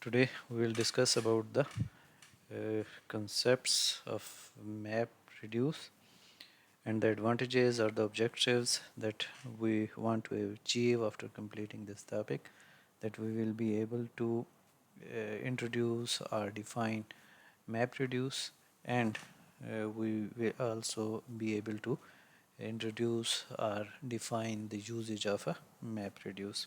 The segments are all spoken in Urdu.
Today we will discuss about the concepts of MapReduce and the advantages or the objectives that we want to achieve after completing this topic. That we will be able to introduce or define MapReduce, and we will also be able to introduce or define the usage of a MapReduce.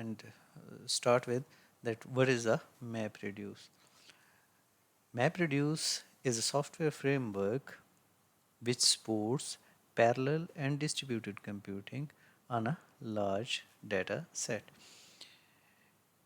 and start with that what is a MapReduce. MapReduce is a software framework which supports parallel and distributed computing on a large data set.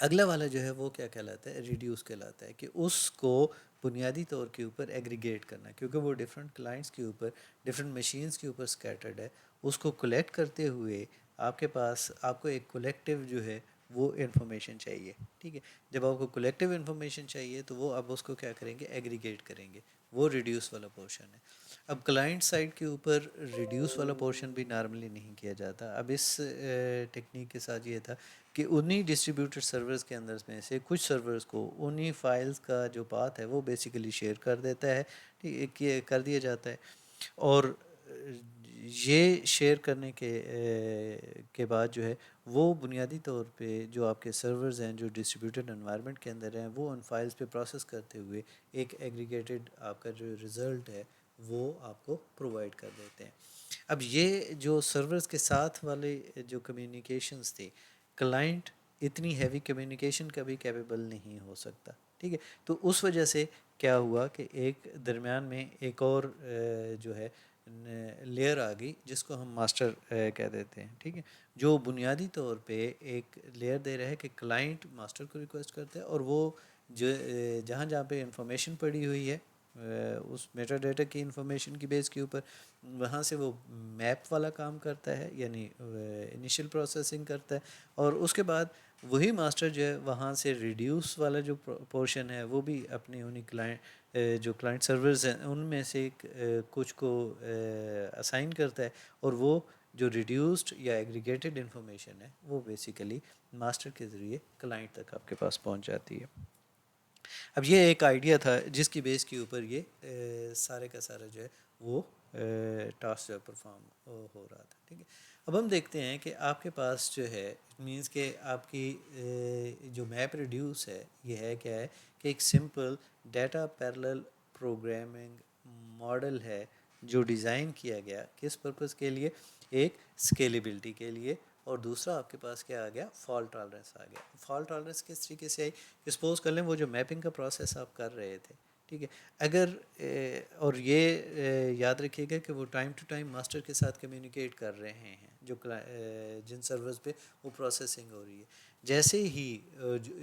اگلا والا جو ہے وہ کیا کہلاتا ہے، ریڈیوس کہلاتا ہے، کہ اس کو بنیادی طور کے اوپر ایگریگیٹ کرنا، کیونکہ وہ ڈفرینٹ کلائنٹس کے اوپر، ڈفرینٹ مشینز کے اوپر سکیٹرڈ ہے. اس کو کلیکٹ کرتے ہوئے آپ کے پاس، آپ کو ایک کولیکٹیو جو ہے وہ انفارمیشن چاہیے. ٹھیک ہے، جب آپ کو کولیکٹیو انفارمیشن چاہیے تو وہ اب اس کو کیا کریں گے، ایگریگیٹ کریں گے. وہ ریڈیوس والا پورشن ہے. اب کلائنٹ سائڈ کے اوپر ریڈیوس والا پورشن بھی نارملی نہیں کیا جاتا. اب اس ٹیکنیک کے ساتھ یہ تھا کہ انہی ڈسٹریبیوٹر سرورز کے اندر میں سے کچھ سرورز کو انہی فائلز کا جو پاتھ ہے وہ بیسیکلی شیئر کر دیتا ہے، ٹھیک ہے، کر دیا جاتا ہے. اور یہ شیئر کرنے کے بعد جو ہے وہ بنیادی طور پہ جو آپ کے سرورز ہیں جو ڈسٹریبیوٹڈ انوائرمنٹ کے اندر ہیں، وہ ان فائلز پہ پروسیس کرتے ہوئے ایک ایگریگیٹڈ آپ کا جو رزلٹ ہے وہ آپ کو پرووائڈ کر دیتے ہیں. اب یہ جو سرورز کے ساتھ والے جو کمیونیکیشنز تھے، کلائنٹ اتنی ہیوی کمیونیکیشن کا بھی کیپیبل نہیں ہو سکتا. ٹھیک ہے، تو اس وجہ سے کیا ہوا کہ ایک درمیان میں ایک اور جو ہے لیئر آ گئی جس کو ہم ماسٹر کہہ دیتے ہیں. ٹھیک ہے، جو بنیادی طور پہ ایک لیئر دے رہا ہے کہ کلائنٹ ماسٹر کو ریکویسٹ کرتا ہے، اور وہ جو جہاں جہاں پہ انفارمیشن پڑی ہوئی ہے اس میٹا ڈیٹا کی انفارمیشن کی بیس کے اوپر، وہاں سے وہ میپ والا کام کرتا ہے، یعنی انیشل پروسیسنگ کرتا ہے. اور اس کے بعد وہی ماسٹر جو ہے وہاں سے ریڈیوس والا جو پورشن ہے وہ بھی اپنی انہیں کلائنٹ جو کلائنٹ سرورز ہیں ان میں سے کچھ کو اسائن کرتا ہے، اور وہ جو ریڈیوسڈ یا ایگریگیٹڈ انفارمیشن ہے وہ بیسیکلی ماسٹر کے ذریعے کلائنٹ تک آپ کے پاس پہنچ جاتی ہے. اب یہ ایک آئیڈیا تھا جس کی بیس کے اوپر یہ سارے کا سارا جو ہے وہ ٹاسک جو ہے پرفارم ہو رہا تھا. ٹھیک ہے، اب ہم دیکھتے ہیں کہ آپ کے پاس جو ہے اٹ مینس کہ آپ کی جو میپ ریڈیوس ہے یہ ہے کیا ہے کہ ایک simple data parallel programming model ہے جو ڈیزائن کیا گیا کس پرپس کے لیے، ایک اسکیلیبلٹی کے لیے، اور دوسرا آپ کے پاس کیا آ گیا، فالٹ ٹالرنس آ گیا. فالٹ ٹالرنس کس طریقے سے آئی کہ سپوز کر لیں وہ جو میپنگ کا پروسیس آپ کر رہے تھے، ٹھیک ہے، اگر اور یہ یاد رکھیے گا کہ وہ ٹائم ٹو ٹائم ماسٹر کے ساتھ کمیونیکیٹ کر رہے ہیں جو جن سرورز پہ وہ پروسیسنگ ہو رہی ہے. جیسے ہی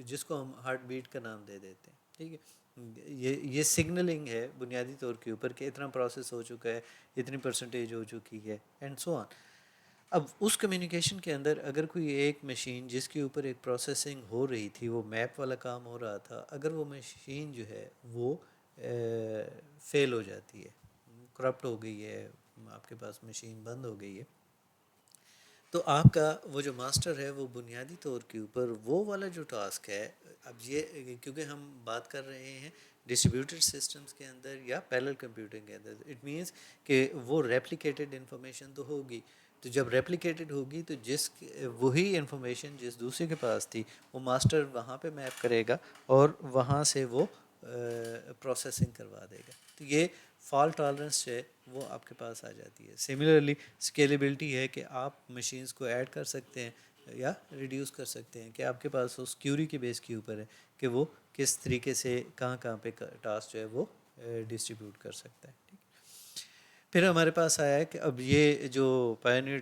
جس کو ہم ہارٹ بیٹ کا نام دے دیتے ہیں، ٹھیک ہے، یہ سگنلنگ ہے بنیادی طور کے اوپر کہ اتنا پروسیس ہو چکا ہے، اتنی پرسنٹیج ہو چکی ہے، اینڈ سو آن. اب اس کمیونیکیشن کے اندر اگر کوئی ایک مشین جس کے اوپر ایک پروسیسنگ ہو رہی تھی، وہ میپ والا کام ہو رہا تھا، اگر وہ مشین جو ہے وہ فیل ہو جاتی ہے، کرپٹ ہو گئی ہے، آپ کے پاس مشین بند ہو گئی ہے، تو آپ کا وہ جو ماسٹر ہے وہ بنیادی طور کے اوپر وہ والا جو ٹاسک ہے. اب یہ کیونکہ ہم بات کر رہے ہیں ڈسٹریبیوٹڈ سسٹمز کے اندر یا پیرلل کمپیوٹنگ کے اندر، اٹ مینس کہ وہ ریپلیکیٹڈ انفارمیشن تو ہوگی. تو جب ریپلیکیٹڈ ہوگی تو وہی انفارمیشن جس دوسرے کے پاس تھی وہ ماسٹر وہاں پہ میپ کرے گا اور وہاں سے وہ پروسیسنگ کروا دے گا. تو یہ فالٹ ٹالرنس ہے وہ آپ کے پاس آ جاتی ہے. سملرلی اسکیلیبلٹی ہے کہ آپ مشینز کو ایڈ کر سکتے ہیں یا ریڈیوس کر سکتے ہیں، کہ آپ کے پاس اس کیوری کے بیس کے اوپر ہے کہ وہ کس طریقے سے کہاں کہاں پہ ٹاسک جو ہے وہ ڈسٹریبیوٹ کر سکتا ہے. ٹھیک، پھر ہمارے پاس آیا ہے کہ اب یہ جو پائنیئر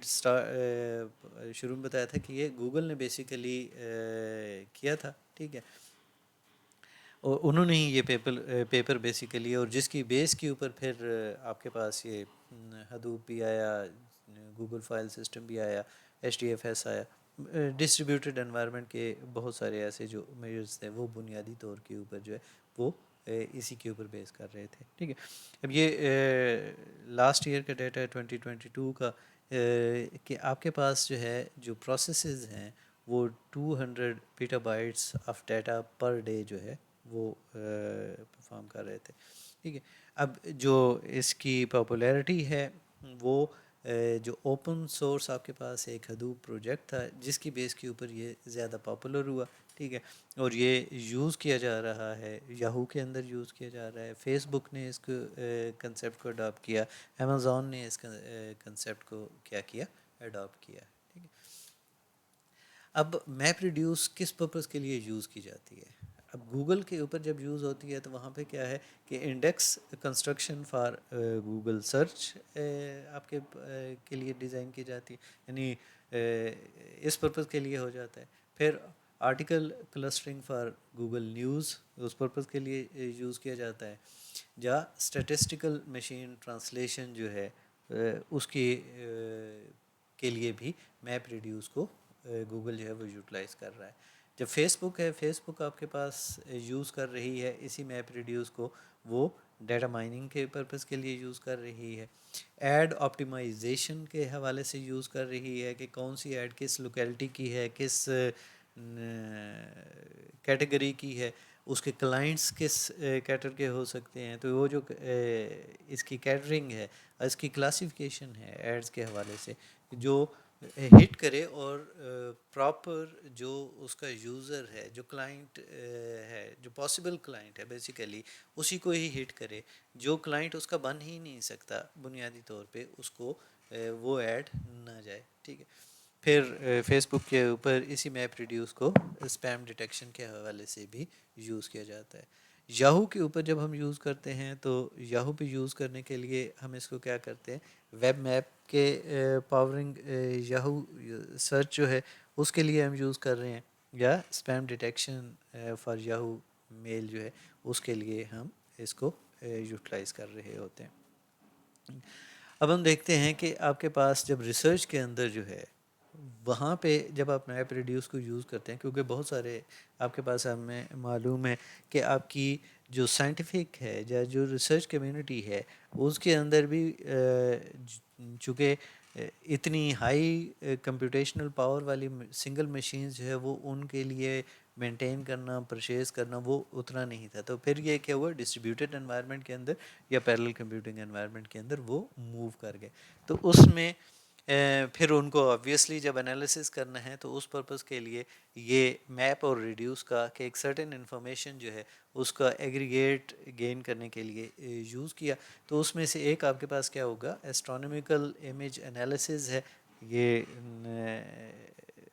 شروع میں بتایا تھا کہ یہ گوگل نے بیسیکلی کیا تھا. ٹھیک ہے، اور انہوں نے ہی یہ پیپر بیسیکلی، اور جس کی بیس کے اوپر پھر آپ کے پاس یہ ہدوپ بھی آیا، گوگل فائل سسٹم بھی آیا، HDFS آیا. ڈسٹریبیوٹڈ انوائرمنٹ کے بہت سارے ایسے جو میجرز تھے وہ بنیادی طور کے اوپر جو ہے وہ اسی کے اوپر بیس کر رہے تھے. ٹھیک ہے، اب یہ لاسٹ ایئر کا ڈیٹا ہے 2022 کا، کہ آپ کے پاس جو ہے جو پروسیسز ہیں وہ 200 petabytes of data per day جو ہے وہ پرفارم کر رہے تھے. ٹھیک ہے، اب جو اس کی پاپولیرٹی ہے وہ جو اوپن سورس آپ کے پاس ایک ہدوپ پروجیکٹ تھا جس کی بیس کے اوپر یہ زیادہ پاپولر ہوا. ٹھیک ہے، اور یہ یوز کیا جا رہا ہے، یاہو کے اندر یوز کیا جا رہا ہے، فیس بک نے اس کو کنسیپٹ کو اڈاپٹ کیا، امیزون نے اس کنسیپٹ کو کیا کیا، اڈاپٹ کیا. ٹھیک ہے، اب میپ ریڈیوس کس پرپز کے لیے یوز کی جاتی ہے؟ اب گوگل کے اوپر جب یوز ہوتی ہے تو وہاں پہ کیا ہے کہ index construction for Google search آپ کے لیے ڈیزائن کی جاتی ہے، یعنی اس پرپز کے لیے ہو جاتا ہے. پھر article clustering for Google News اس پرپز کے لیے یوز کیا جاتا ہے، یا اسٹیٹسٹیکل مشین ٹرانسلیشن جو ہے اس کی کے لیے بھی میپ ریڈیوس کو گوگل جو ہے وہ یوٹیلائز کر رہا ہے. جب فیس بک ہے، فیس بک آپ کے پاس یوز کر رہی ہے اسی میپ ریڈیوس کو، وہ ڈیٹا مائننگ کے پرپز کے لیے یوز کر رہی ہے، ایڈ آپٹیمائزیشن کے حوالے سے یوز کر رہی ہے کہ کون سی ایڈ کس لوکیلٹی کی ہے، کس کیٹیگری کی ہے، اس کے کلائنٹس کس کیٹر کے ہو سکتے ہیں. تو وہ جو اس کی کیٹرنگ ہے، اس کی کلاسیفیکیشن ہے ایڈز کے حوالے سے، جو ہٹ کرے اور پراپر جو اس کا یوزر ہے، جو کلائنٹ ہے، جو پاسبل کلائنٹ ہے بیسیکلی اسی کو ہی ہٹ کرے. جو کلائنٹ اس کا بن ہی نہیں سکتا بنیادی طور پہ اس کو وہ ایڈ نہ جائے. ٹھیک ہے. پھر فیس بک کے اوپر اسی میپ ریڈیوس کو اسپیم ڈیٹیکشن کے حوالے سے بھی یوز کیا جاتا ہے. یاہو کے اوپر جب ہم یوز کرتے ہیں تو یاہو پہ یوز کرنے کے لیے ہم اس کو کیا کرتے ہیں، ویب میپ کے پاورنگ یاہو سرچ جو ہے اس کے لیے ہم یوز کر رہے ہیں، یا اسپیم ڈیٹیکشن فار یاہو میل جو ہے اس کے لیے ہم اس کو یوٹیلائز کر رہے ہوتے ہیں. اب ہم دیکھتے ہیں کہ آپ کے پاس جب ریسرچ کے اندر جو ہے وہاں پہ جب آپ میپ ریڈیوس کو یوز کرتے ہیں، کیونکہ بہت سارے آپ کے پاس ہمیں معلوم ہے کہ آپ کی جو سائنٹیفک ہے یا جو ریسرچ کمیونٹی ہے اس کے اندر بھی چونکہ اتنی ہائی کمپیوٹیشنل پاور والی سنگل مشینز جو ہے وہ ان کے لیے مینٹین کرنا، پرچیز کرنا وہ اتنا نہیں تھا. تو پھر یہ کیا ہوا، ڈسٹریبیوٹیڈ انوائرمنٹ کے اندر یا پیرلل کمپیوٹنگ انوائرمنٹ کے اندر وہ موو کر گئے. تو اس میں پھر ان کو آبویسلی جب انالیسس کرنا ہے تو اس پرپز کے لیے یہ میپ اور ریڈیوس کا کہ ایک سرٹن انفارمیشن جو ہے اس کا ایگریگیٹ گین کرنے کے لیے یوز کیا. تو اس میں سے ایک آپ کے پاس کیا ہوگا، ایسٹرونومیکل امیج انالیسز ہے، یہ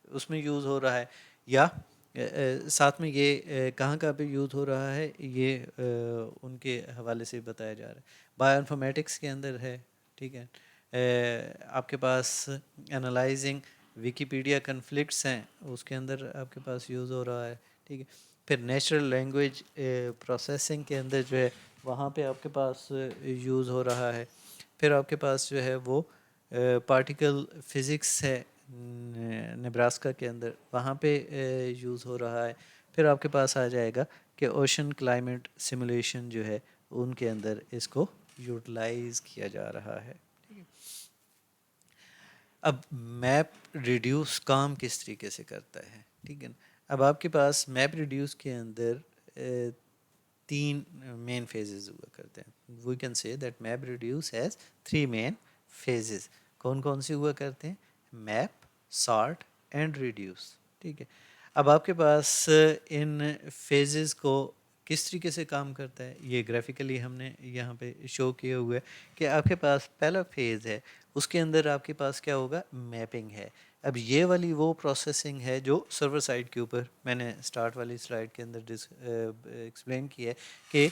اس میں یوز ہو رہا ہے. یا ساتھ میں یہ کہاں پہ یوز ہو رہا ہے، یہ ان کے حوالے سے بتایا جا رہا ہے. بایو انفارمیٹکس کے اندر ہے. ٹھیک ہے. آپ کے پاس انالائزنگ ویکیپیڈیا کنفلکٹس ہیں، اس کے اندر آپ کے پاس یوز ہو رہا ہے. ٹھیک ہے. پھر نیچرل لینگویج پروسیسنگ کے اندر جو ہے وہاں پہ آپ کے پاس یوز ہو رہا ہے. پھر آپ کے پاس جو ہے وہ پارٹیکل فزکس ہے نیبراسکا کے اندر، وہاں پہ یوز ہو رہا ہے. پھر آپ کے پاس آ جائے گا کہ اوشن کلائمیٹ سیمولیشن جو ہے ان کے اندر اس کو یوٹیلائز کیا جا رہا ہے. اب میپ ریڈیوس کام کس طریقے سے کرتا ہے. ٹھیک ہے. اب آپ کے پاس میپ ریڈیوس کے اندر تین مین فیزز ہوا کرتے ہیں. We can say that map reduce has 3 main phases. کون کون سے ہوا کرتے ہیں؟ Map, sort and reduce. ٹھیک ہے. اب آپ کے پاس ان فیزز کو کس طریقے سے کام کرتا ہے یہ گرافیکلی ہم نے یہاں پہ شو کیا ہوا ہے کہ آپ کے پاس پہلا فیز ہے، اس کے اندر آپ کے پاس کیا ہوگا، میپنگ ہے. اب یہ والی وہ پروسیسنگ ہے جو سرور سائڈ کے اوپر میں نے سٹارٹ والی سلائڈ کے اندر ایکسپلین کیا ہے کہ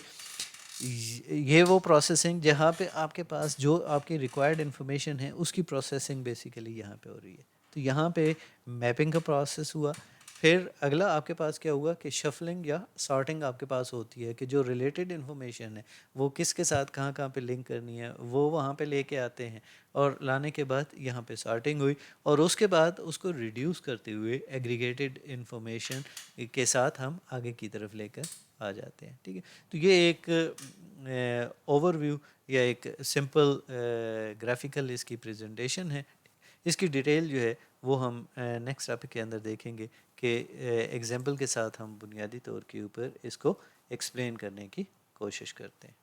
یہ وہ پروسیسنگ جہاں پہ آپ کے پاس جو آپ کی ریکوائرڈ انفارمیشن ہے اس کی پروسیسنگ بیسیکلی یہاں پہ ہو رہی ہے. تو یہاں پہ میپنگ کا پروسیس ہوا. پھر اگلا آپ کے پاس کیا ہوا کہ شفلنگ یا سارٹنگ آپ کے پاس ہوتی ہے کہ جو ریلیٹڈ انفارمیشن ہے وہ کس کے ساتھ کہاں پہ لنک کرنی ہے وہ وہاں پہ لے کے آتے ہیں، اور لانے کے بعد یہاں پہ سارٹنگ ہوئی، اور اس کے بعد اس کو ریڈیوس کرتے ہوئے ایگریگیٹڈ انفارمیشن کے ساتھ ہم آگے کی طرف لے کر آ جاتے ہیں. ٹھیک ہے. تو یہ ایک اوور ویو یا ایک سمپل گرافیکل اس کی پریزنٹیشن ہے. اس کی ڈیٹیل جو ہے وہ ہم نیکسٹ ٹاپک کے اندر دیکھیں گے کہ ایگزامپل کے ساتھ ہم بنیادی طور کے اوپر اس کو ایکسپلین کرنے کی کوشش کرتے ہیں.